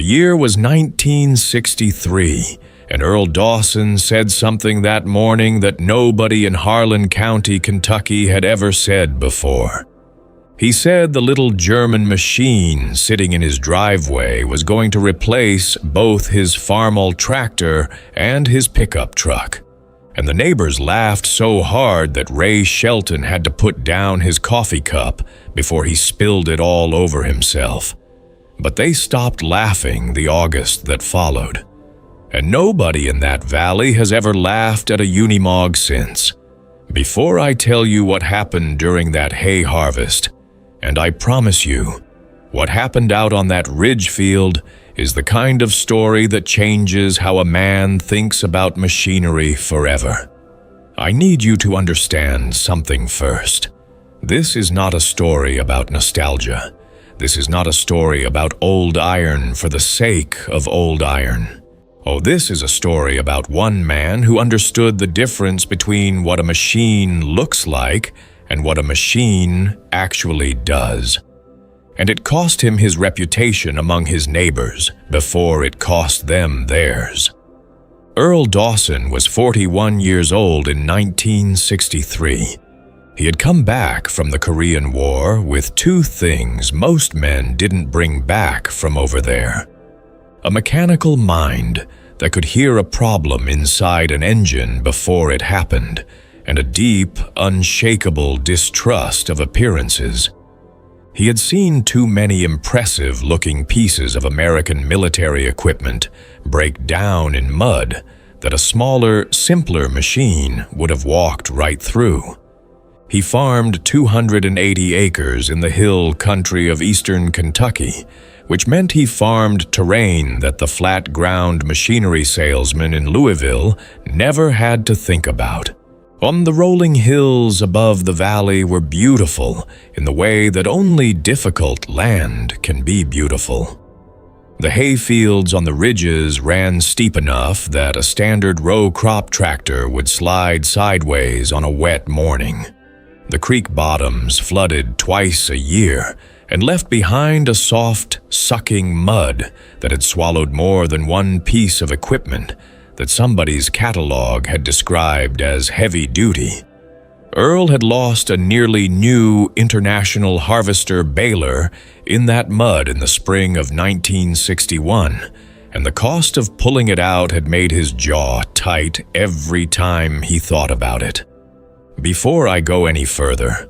year was 1963, and Earl Dawson said something that morning that nobody in Harlan County, Kentucky had ever said before. He said the little German machine sitting in his driveway was going to replace both his Farmall tractor and his pickup truck. And the neighbors laughed so hard that Ray Shelton had to put down his coffee cup before he spilled it all over himself. But they stopped laughing the August that followed. And nobody in that valley has ever laughed at a Unimog since. Before I tell you what happened during that hay harvest, and I promise you, what happened out on that ridge field is the kind of story that changes how a man thinks about machinery forever. I need you to understand something first. This is not a story about nostalgia. This is not a story about old iron for the sake of old iron. Oh, this is a story about one man who understood the difference between what a machine looks like and what a machine actually does. And it cost him his reputation among his neighbors before it cost them theirs. Earl Dawson was 41 years old in 1963. He had come back from the Korean War with two things most men didn't bring back from over there: a mechanical mind that could hear a problem inside an engine before it happened, and a deep, unshakable distrust of appearances. He had seen too many impressive-looking pieces of American military equipment break down in mud that a smaller, simpler machine would have walked right through. He farmed 280 acres in the hill country of eastern Kentucky, which meant he farmed terrain that the flat-ground machinery salesman in Louisville never had to think about. The rolling hills above the valley were beautiful in the way that only difficult land can be beautiful. The hay fields on the ridges ran steep enough that a standard row crop tractor would slide sideways on a wet morning. The creek bottoms flooded twice a year and left behind a soft, sucking mud that had swallowed more than one piece of equipment that somebody's catalog had described as heavy-duty. Earl had lost a nearly new International Harvester baler in that mud in the spring of 1961, and the cost of pulling it out had made his jaw tight every time he thought about it. Before I go any further,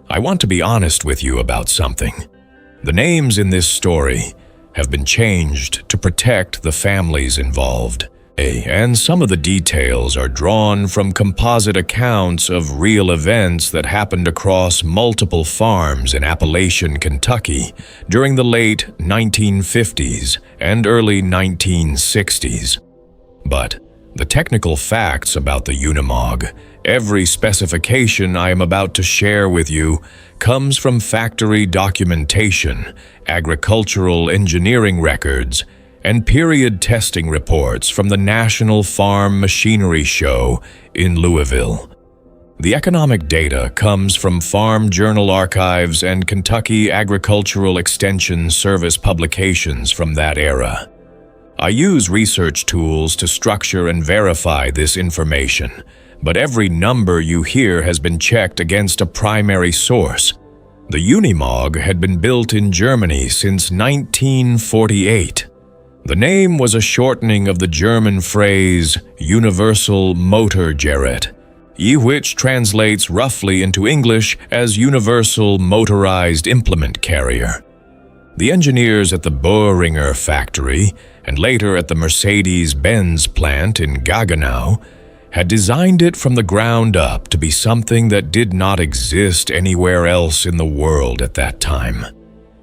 I want to be honest with you about something. The names in this story have been changed to protect the families involved, and some of the details are drawn from composite accounts of real events that happened across multiple farms in Appalachian, Kentucky during the late 1950s and early 1960s. But the technical facts about the Unimog, every specification I am about to share with you, comes from factory documentation, agricultural engineering records, and period testing reports from the National Farm Machinery Show in Louisville. The economic data comes from Farm Journal archives and Kentucky Agricultural Extension Service publications from that era. I use research tools to structure and verify this information, but every number you hear has been checked against a primary source. The Unimog had been built in Germany since 1948. The name was a shortening of the German phrase Universal Motor Gerät, which translates roughly into English as Universal Motorized Implement Carrier. The engineers at the Boehringer factory and later at the Mercedes-Benz plant in Gaggenau had designed it from the ground up to be something that did not exist anywhere else in the world at that time.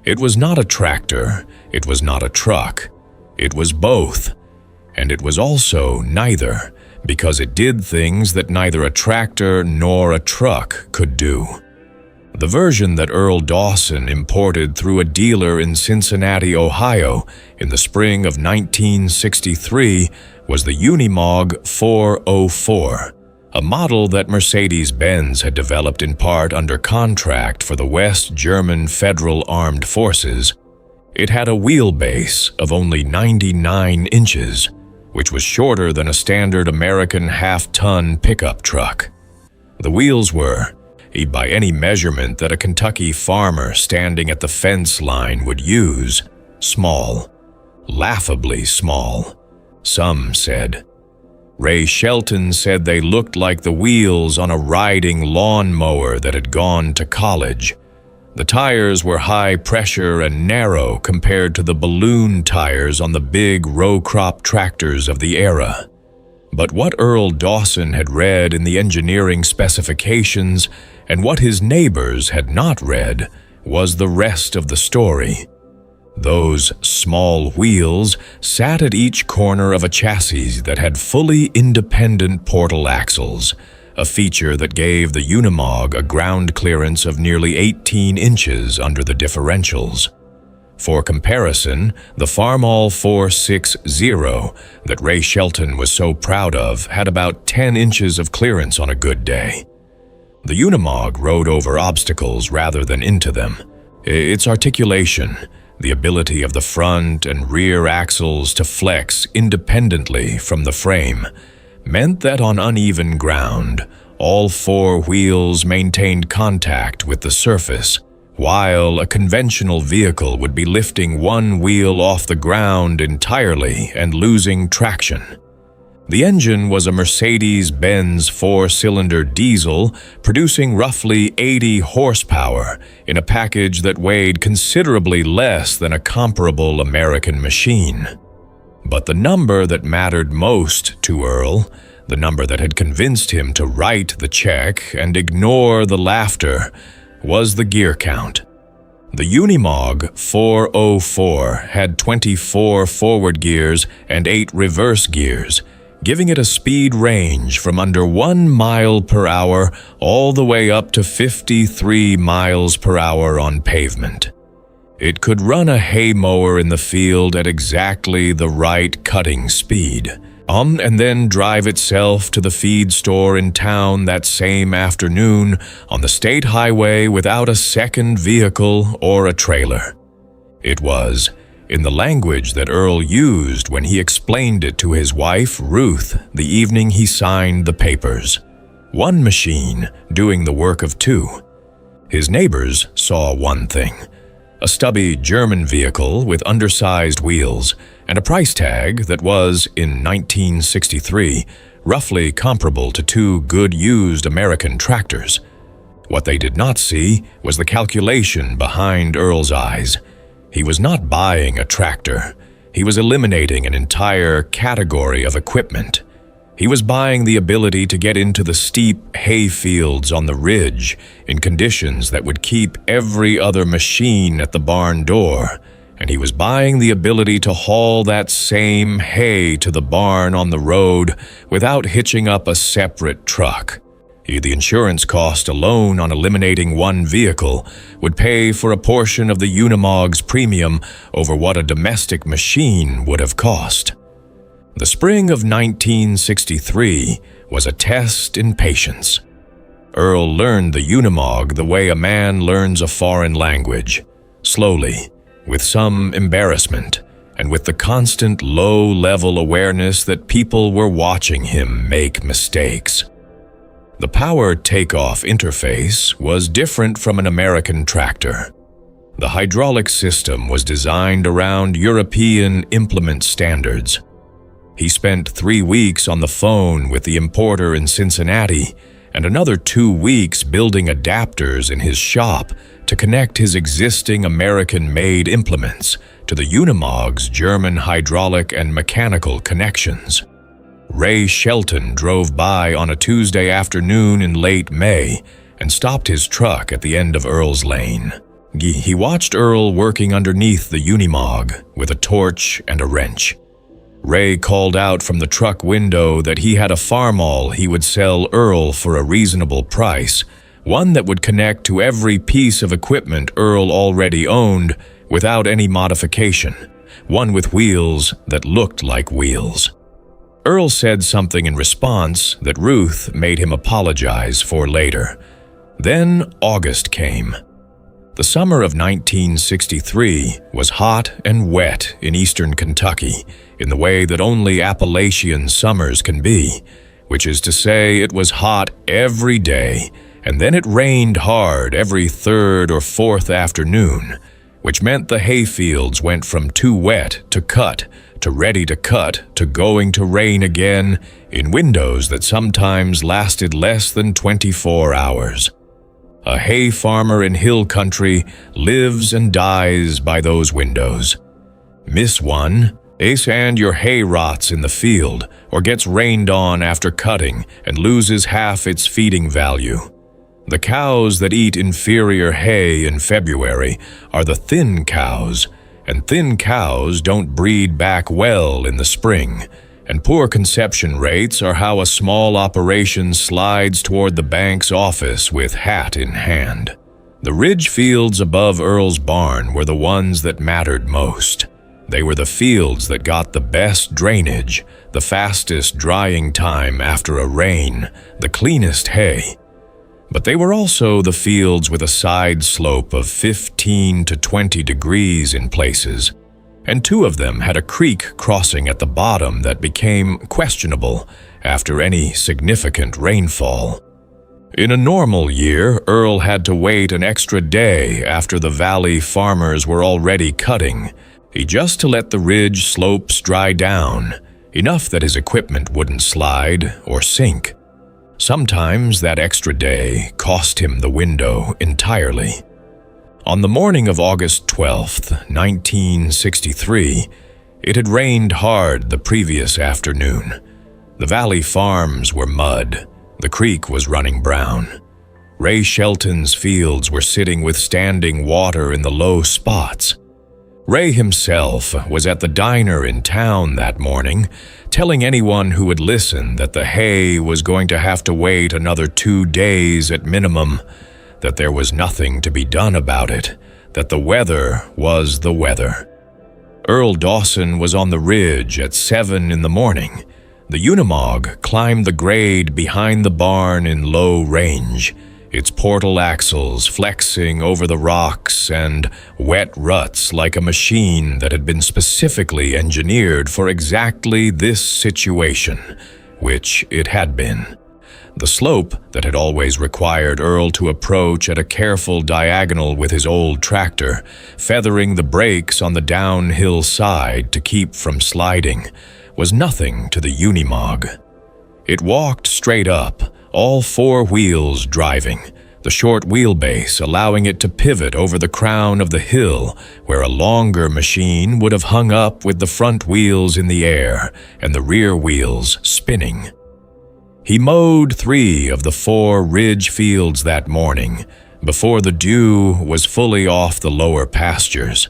It was not a tractor, it was not a truck. It was both, and it was also neither, because it did things that neither a tractor nor a truck could do. The version that Earl Dawson imported through a dealer in Cincinnati, Ohio, in the spring of 1963 was the Unimog 404, a model that Mercedes-Benz had developed in part under contract for the West German Federal Armed Forces. It had a wheelbase of only 99 inches, which was shorter than a standard American half-ton pickup truck. The wheels were, by any measurement that a Kentucky farmer standing at the fence line would use, small, laughably small, some said. Ray Shelton said they looked like the wheels on a riding lawnmower that had gone to college. The tires were high pressure and narrow compared to the balloon tires on the big row crop tractors of the era. But what Earl Dawson had read in the engineering specifications and what his neighbors had not read was the rest of the story. Those small wheels sat at each corner of a chassis that had fully independent portal axles, a feature that gave the Unimog a ground clearance of nearly 18 inches under the differentials. For comparison, the Farmall 460 that Ray Shelton was so proud of had about 10 inches of clearance on a good day. The Unimog rode over obstacles rather than into them. Its articulation, the ability of the front and rear axles to flex independently from the frame, meant that on uneven ground, all four wheels maintained contact with the surface, while a conventional vehicle would be lifting one wheel off the ground entirely and losing traction. The engine was a Mercedes-Benz four-cylinder diesel producing roughly 80 horsepower in a package that weighed considerably less than a comparable American machine. But the number that mattered most to Earl, the number that had convinced him to write the check and ignore the laughter, was the gear count. The Unimog 404 had 24 forward gears and 8 reverse gears, giving it a speed range from under 1 mile per hour all the way up to 53 miles per hour on pavement. It could run a hay mower in the field at exactly the right cutting speed, and then drive itself to the feed store in town that same afternoon on the state highway without a second vehicle or a trailer. It was, in the language that Earl used when he explained it to his wife, Ruth, the evening he signed the papers, one machine doing the work of two. His neighbors saw one thing: a stubby German vehicle with undersized wheels and a price tag that was, in 1963, roughly comparable to 2 good used American tractors. What they did not see was the calculation behind Earl's eyes. He was not buying a tractor. He was eliminating an entire category of equipment. He was buying the ability to get into the steep hay fields on the ridge in conditions that would keep every other machine at the barn door, and he was buying the ability to haul that same hay to the barn on the road without hitching up a separate truck. The insurance cost alone on eliminating one vehicle would pay for a portion of the Unimog's premium over what a domestic machine would have cost. The spring of 1963 was a test in patience. Earl learned the Unimog the way a man learns a foreign language, slowly, with some embarrassment, and with the constant low-level awareness that people were watching him make mistakes. The power takeoff interface was different from an American tractor. The hydraulic system was designed around European implement standards. He spent 3 weeks on the phone with the importer in Cincinnati and another 2 weeks building adapters in his shop to connect his existing American-made implements to the Unimog's German hydraulic and mechanical connections. Ray Shelton drove by on a Tuesday afternoon in late May and stopped his truck at the end of Earl's lane. He watched Earl working underneath the Unimog with a torch and a wrench. Ray called out from the truck window that he had a Farmall he would sell Earl for a reasonable price, one that would connect to every piece of equipment Earl already owned without any modification, one with wheels that looked like wheels. Earl said something in response that Ruth made him apologize for later. Then August came. The summer of 1963 was hot and wet in eastern Kentucky in the way that only Appalachian summers can be, which is to say it was hot every day, and then it rained hard every third or fourth afternoon, which meant the hayfields went from too wet to cut, to ready to cut, to going to rain again in windows that sometimes lasted less than 24 hours. A hay farmer in hill country lives and dies by those windows. Miss one, and your hay rots in the field or gets rained on after cutting and loses half its feeding value. The cows that eat inferior hay in February are the thin cows, and thin cows don't breed back well in the spring, and poor conception rates are how a small operation slides toward the bank's office with hat in hand. The ridge fields above Earl's barn were the ones that mattered most. They were the fields that got the best drainage, the fastest drying time after a rain, the cleanest hay. But they were also the fields with a side slope of 15 to 20 degrees in places, and two of them had a creek crossing at the bottom that became questionable after any significant rainfall. In a normal year, Earl had to wait an extra day after the valley farmers were already cutting, just to let the ridge slopes dry down, enough that his equipment wouldn't slide or sink. Sometimes that extra day cost him the window entirely. On the morning of August 12th, 1963, it had rained hard the previous afternoon. The valley farms were mud. The creek was running brown. Ray Shelton's fields were sitting with standing water in the low spots. Ray himself was at the diner in town that morning, telling anyone who would listen that the hay was going to have to wait another 2 days at minimum, that there was nothing to be done about it, that the weather was the weather. Earl Dawson was on the ridge at 7 in the morning. The Unimog climbed the grade behind the barn in low range, its portal axles flexing over the rocks and wet ruts like a machine that had been specifically engineered for exactly this situation, which it had been. The slope that had always required Earl to approach at a careful diagonal with his old tractor, feathering the brakes on the downhill side to keep from sliding, was nothing to the Unimog. It walked straight up, all 4 wheels driving, the short wheelbase allowing it to pivot over the crown of the hill where a longer machine would have hung up with the front wheels in the air and the rear wheels spinning. He mowed 3 of the 4 ridge fields that morning before the dew was fully off the lower pastures.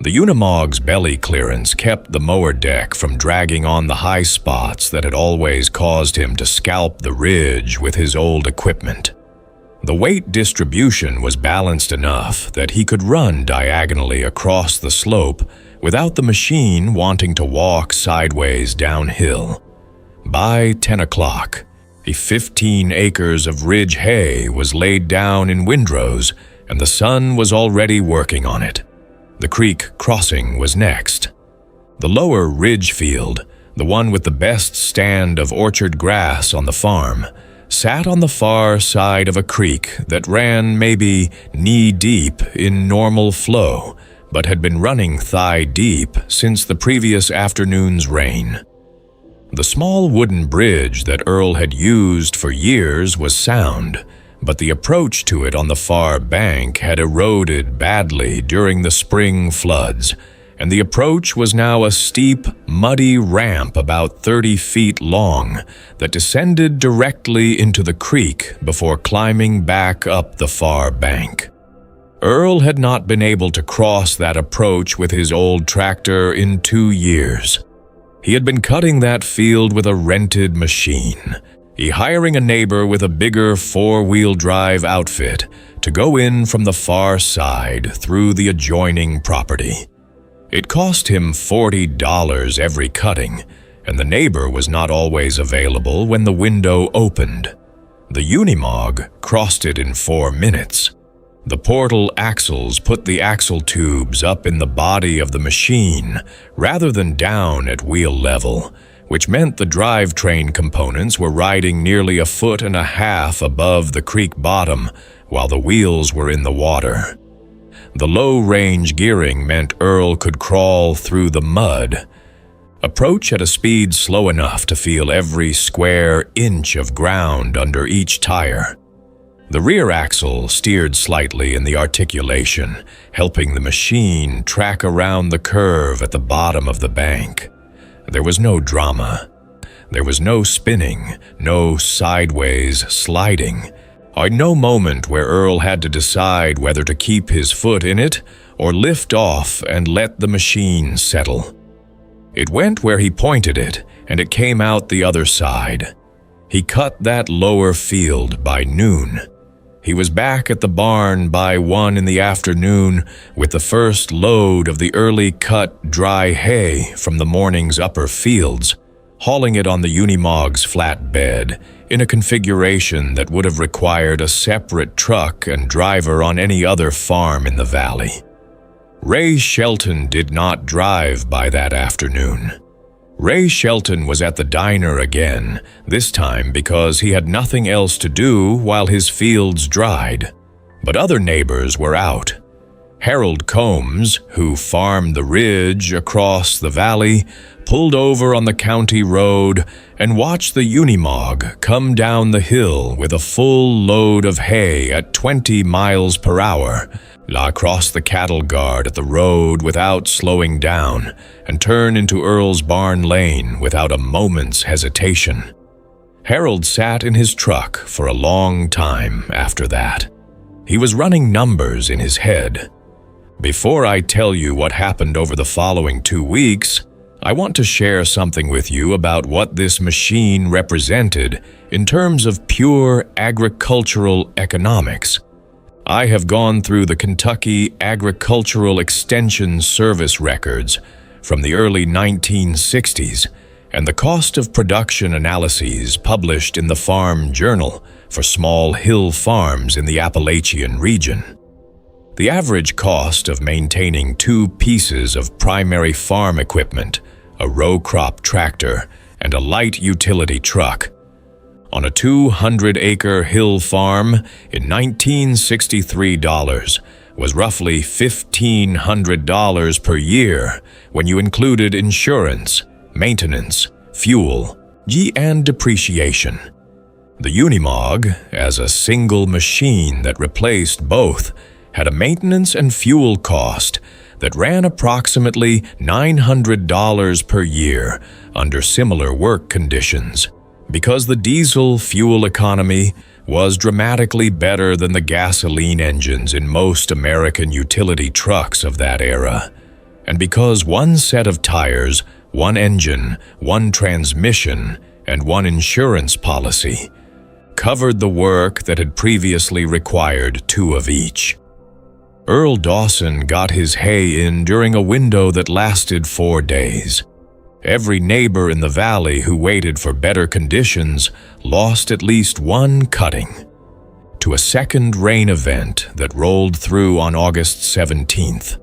The Unimog's belly clearance kept the mower deck from dragging on the high spots that had always caused him to scalp the ridge with his old equipment. The weight distribution was balanced enough that he could run diagonally across the slope without the machine wanting to walk sideways downhill. By 10 o'clock, 15 acres of ridge hay was laid down in windrows, and the sun was already working on it. The creek crossing was next. The lower ridge field, the one with the best stand of orchard grass on the farm, sat on the far side of a creek that ran maybe knee-deep in normal flow, but had been running thigh-deep since the previous afternoon's rain. The small wooden bridge that Earl had used for years was sound, but the approach to it on the far bank had eroded badly during the spring floods, and the approach was now a steep, muddy ramp about 30 feet long that descended directly into the creek before climbing back up the far bank. Earl had not been able to cross that approach with his old tractor in 2 years. He had been cutting that field with a rented machine, hiring a neighbor with a bigger 4-wheel drive outfit to go in from the far side through the adjoining property. It cost him $40 every cutting, and the neighbor was not always available when the window opened. The Unimog crossed it in 4 minutes. The portal axles put the axle tubes up in the body of the machine rather than down at wheel level, which meant the drivetrain components were riding nearly 1.5 feet above the creek bottom while the wheels were in the water. The low-range gearing meant Earl could crawl through the mud, approach at a speed slow enough to feel every square inch of ground under each tire. The rear axle steered slightly in the articulation, helping the machine track around the curve at the bottom of the bank. There was no drama. There was no spinning, no sideways sliding, or no moment where Earl had to decide whether to keep his foot in it or lift off and let the machine settle. It went where he pointed it, and it came out the other side. He cut that lower field by noon. He was back at the barn by 1 in the afternoon with the first load of the early cut dry hay from the morning's upper fields, hauling it on the Unimog's flatbed in a configuration that would have required a separate truck and driver on any other farm in the valley. Ray Shelton did not drive by that afternoon. Ray Shelton was at the diner again, this time because he had nothing else to do while his fields dried. But other neighbors were out. Harold Combs, who farmed the ridge across the valley, pulled over on the county road and watched the Unimog come down the hill with a full load of hay at 20 miles per hour, cross the cattle guard at the road without slowing down, and turn into Earl's barn lane without a moment's hesitation. Harold sat in his truck for a long time after that. He was running numbers in his head. Before I tell you what happened over the following 2 weeks, I want to share something with you about what this machine represented in terms of pure agricultural economics. I have gone through the Kentucky Agricultural Extension Service records from the early 1960s and the cost of production analyses published in the Farm Journal for small hill farms in the Appalachian region. The average cost of maintaining 2 pieces of primary farm equipment, a row crop tractor and a light utility truck, on a 200-acre hill farm in 1963 was roughly $1,500 per year when you included insurance, maintenance, fuel, and depreciation. The Unimog, as a single machine that replaced both, had a maintenance and fuel cost that ran approximately $900 per year under similar work conditions, because the diesel fuel economy was dramatically better than the gasoline engines in most American utility trucks of that era, and because one set of tires, one engine, one transmission, and one insurance policy covered the work that had previously required 2 of each. Earl Dawson got his hay in during a window that lasted 4 days. Every neighbor in the valley who waited for better conditions lost at least 1 cutting. To a second rain event that rolled through on August 17th,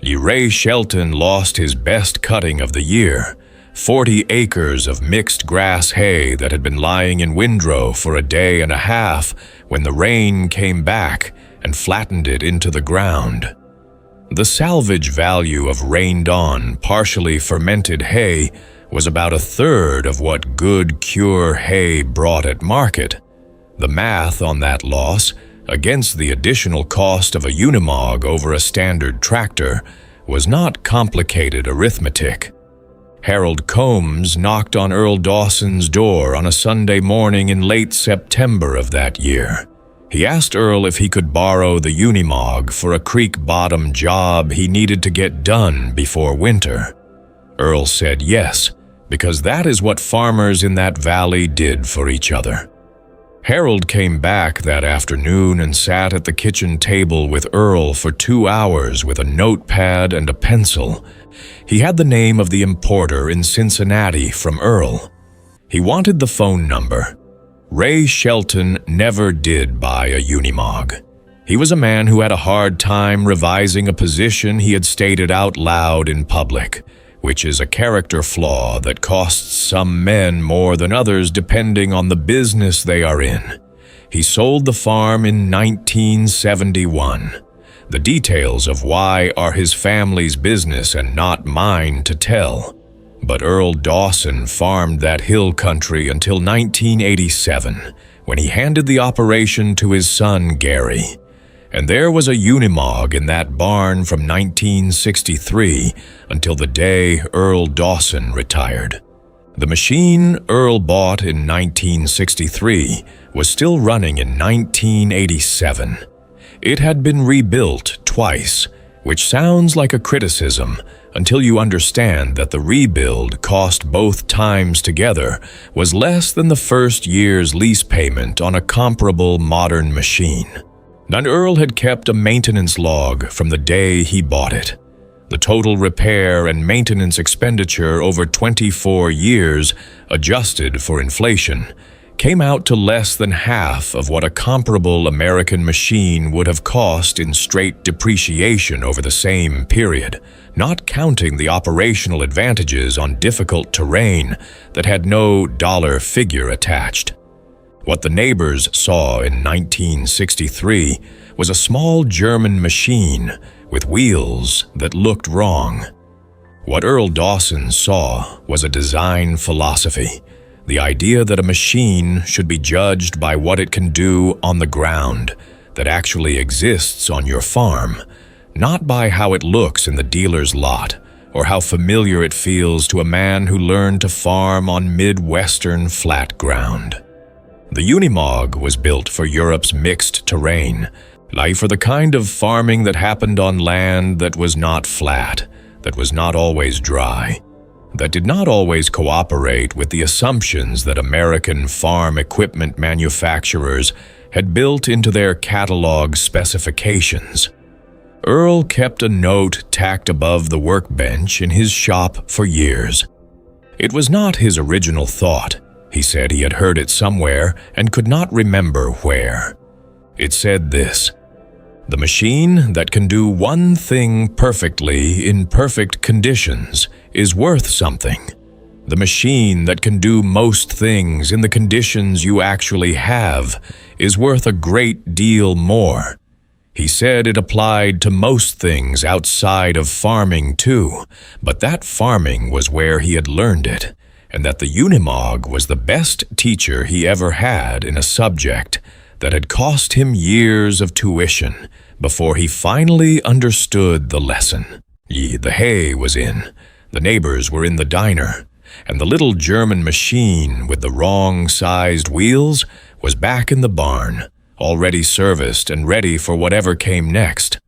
Ray Shelton lost his best cutting of the year, 40 acres of mixed grass hay that had been lying in windrow for a day and a half when the rain came back and flattened it into the ground. The salvage value of rained-on, partially fermented hay was about 1/3 of what good cure hay brought at market. The math on that loss, against the additional cost of a Unimog over a standard tractor, was not complicated arithmetic. Harold Combs knocked on Earl Dawson's door on a Sunday morning in late September of that year. He asked Earl if he could borrow the Unimog for a creek bottom job he needed to get done before winter. Earl said yes, because that is what farmers in that valley did for each other. Harold came back that afternoon and sat at the kitchen table with Earl for 2 hours with a notepad and a pencil. He had the name of the importer in Cincinnati from Earl. He wanted the phone number. Ray Shelton never did buy a Unimog. He was a man who had a hard time revising a position he had stated out loud in public, which is a character flaw that costs some men more than others depending on the business they are in. He sold the farm in 1971. The details of why are his family's business and not mine to tell. But Earl Dawson farmed that hill country until 1987, when he handed the operation to his son Gary. And there was a Unimog in that barn from 1963 until the day Earl Dawson retired. The machine Earl bought in 1963 was still running in 1987. It had been rebuilt twice, which sounds like a criticism until you understand that the rebuild cost both times together was less than the first year's lease payment on a comparable modern machine. And Earl had kept a maintenance log from the day he bought it. The total repair and maintenance expenditure over 24 years, adjusted for inflation, came out to less than half of what a comparable American machine would have cost in straight depreciation over the same period, not counting the operational advantages on difficult terrain that had no dollar figure attached. What the neighbors saw in 1963 was a small German machine with wheels that looked wrong. What Earl Dawson saw was a design philosophy, the idea that a machine should be judged by what it can do on the ground that actually exists on your farm, not by how it looks in the dealer's lot or how familiar it feels to a man who learned to farm on Midwestern flat ground. The Unimog was built for Europe's mixed terrain, like for the kind of farming that happened on land that was not flat, that was not always dry, that did not always cooperate with the assumptions that American farm equipment manufacturers had built into their catalog specifications. Earl kept a note tacked above the workbench in his shop for years. It was not his original thought. He said he had heard it somewhere and could not remember where. It said this: "The machine that can do one thing perfectly in perfect conditions is worth something. The machine that can do most things in the conditions you actually have is worth a great deal more." He said it applied to most things outside of farming too, but that farming was where he had learned it, and that the Unimog was the best teacher he ever had in a subject that had cost him years of tuition before he finally understood the lesson. The hay was in, the neighbors were in the diner, and the little German machine with the wrong-sized wheels was back in the barn, already serviced and ready for whatever came next.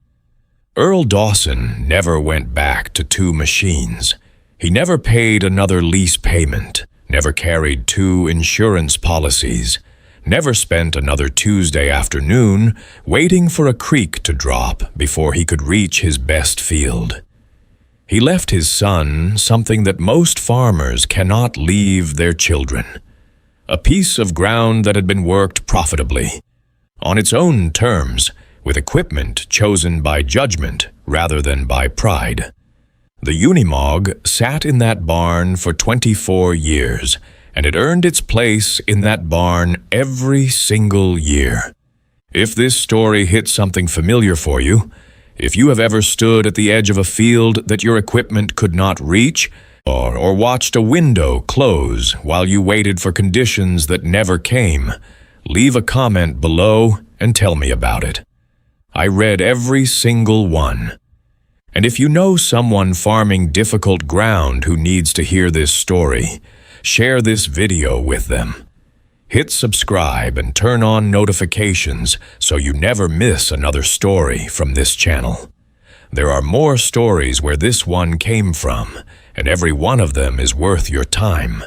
Earl Dawson never went back to two machines. He never paid another lease payment, never carried two insurance policies, never spent another Tuesday afternoon waiting for a creek to drop before he could reach his best field. He left his son something that most farmers cannot leave their children: a piece of ground that had been worked profitably, on its own terms, with equipment chosen by judgment rather than by pride. The Unimog sat in that barn for 24 years, and it earned its place in that barn every single year. If this story hit something familiar for you, if you have ever stood at the edge of a field that your equipment could not reach, or watched a window close while you waited for conditions that never came, leave a comment below and tell me about it. I read every single one. And if you know someone farming difficult ground who needs to hear this story, share this video with them. Hit subscribe and turn on notifications so you never miss another story from this channel. There are more stories where this one came from, and every one of them is worth your time.